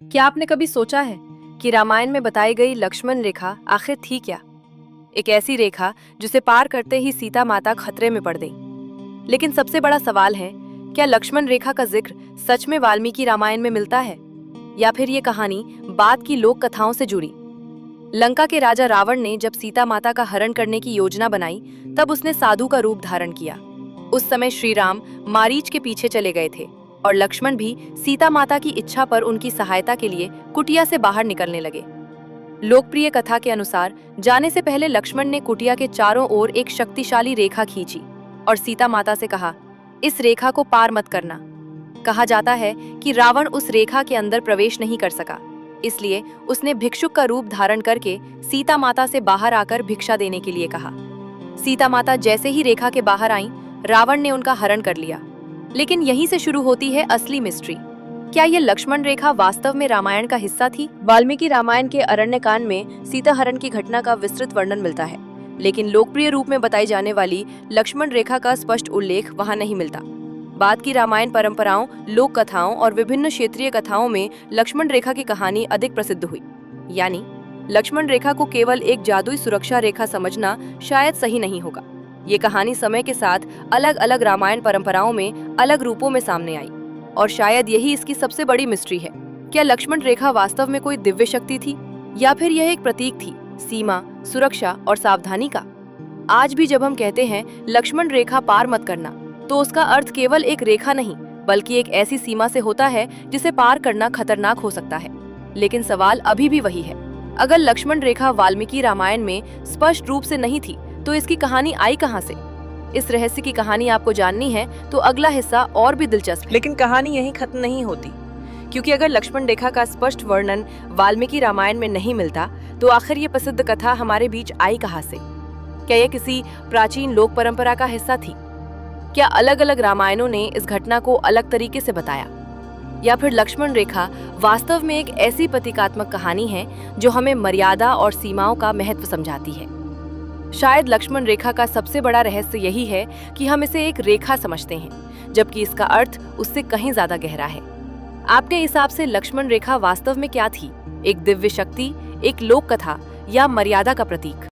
क्या आपने कभी सोचा है कि रामायण में बताई गई लक्ष्मण रेखा आखिर थी क्या? एक ऐसी रेखा जिसे पार करते ही सीता माता खतरे में पड़ गई। लेकिन सबसे बड़ा सवाल है, क्या लक्ष्मण रेखा का जिक्र सच में वाल्मीकि रामायण में मिलता है, या फिर ये कहानी बाद की लोक कथाओं से जुड़ी? लंका के राजा रावण ने जब सीता माता का हरण करने की योजना बनाई, तब उसने साधु का रूप धारण किया। उस समय श्री राम मारीच के पीछे चले गए थे और लक्ष्मण भी सीता माता की इच्छा पर उनकी सहायता के लिए कुटिया से बाहर निकलने लगे। लोकप्रिय कथा के अनुसार जाने से पहले लक्ष्मण ने कुटिया के चारों ओर एक शक्तिशाली रेखा खींची और सीता माता से कहा, इस रेखा को पार मत करना। कहा जाता है कि रावण उस रेखा के अंदर प्रवेश नहीं कर सका, इसलिए उसने भिक्षुक का रूप धारण करके सीता माता से बाहर आकर भिक्षा देने के लिए कहा। सीता माता जैसे ही रेखा के बाहर आईं, रावण ने उनका हरण कर लिया। लेकिन यहीं से शुरू होती है असली मिस्ट्री। क्या ये लक्ष्मण रेखा वास्तव में रामायण का हिस्सा थी? वाल्मीकि रामायण के अरण्यकांड में सीता हरण की घटना का विस्तृत वर्णन मिलता है, लेकिन लोकप्रिय रूप में बताई जाने वाली लक्ष्मण रेखा का स्पष्ट उल्लेख वहां नहीं मिलता। बाद की रामायण परंपराओं, लोक कथाओं और विभिन्न क्षेत्रीय कथाओं में लक्ष्मण रेखा की कहानी अधिक प्रसिद्ध हुई। यानी लक्ष्मण रेखा को केवल एक जादुई सुरक्षा रेखा समझना शायद सही नहीं होगा। ये कहानी समय के साथ अलग अलग रामायण परंपराओं में अलग रूपों में सामने आई, और शायद यही इसकी सबसे बड़ी मिस्ट्री है। क्या लक्ष्मण रेखा वास्तव में कोई दिव्य शक्ति थी, या फिर यह एक प्रतीक थी सीमा, सुरक्षा और सावधानी का? आज भी जब हम कहते हैं लक्ष्मण रेखा पार मत करना, तो उसका अर्थ केवल एक रेखा नहीं, बल्कि एक ऐसी सीमा से होता है जिसे पार करना खतरनाक हो सकता है। लेकिन सवाल अभी भी वही है, अगर लक्ष्मण रेखा वाल्मीकि रामायण में स्पष्ट रूप से नहीं थी, तो इसकी कहानी आई कहां से? इस रहस्य की कहानी आपको जाननी है तो अगला हिस्सा और भी दिलचस्प है। लेकिन कहानी यहीं खत्म नहीं होती, क्योंकि अगर लक्ष्मण रेखा का स्पष्ट वर्णन वाल्मीकि रामायण में नहीं मिलता, तो आखिर ये प्रसिद्ध कथा हमारे बीच आई कहां से? क्या यह किसी प्राचीन लोक परंपरा का हिस्सा थी? क्या अलग अलग रामायणों ने इस घटना को अलग तरीके से बताया, या फिर लक्ष्मण रेखा वास्तव में एक ऐसी प्रतीकात्मक कहानी है जो हमें मर्यादा और सीमाओं का महत्व समझाती है? शायद लक्ष्मण रेखा का सबसे बड़ा रहस्य यही है कि हम इसे एक रेखा समझते हैं, जबकि इसका अर्थ उससे कहीं ज्यादा गहरा है। आपके हिसाब से लक्ष्मण रेखा वास्तव में क्या थी? एक दिव्य शक्ति, एक लोक कथा, या मर्यादा का प्रतीक?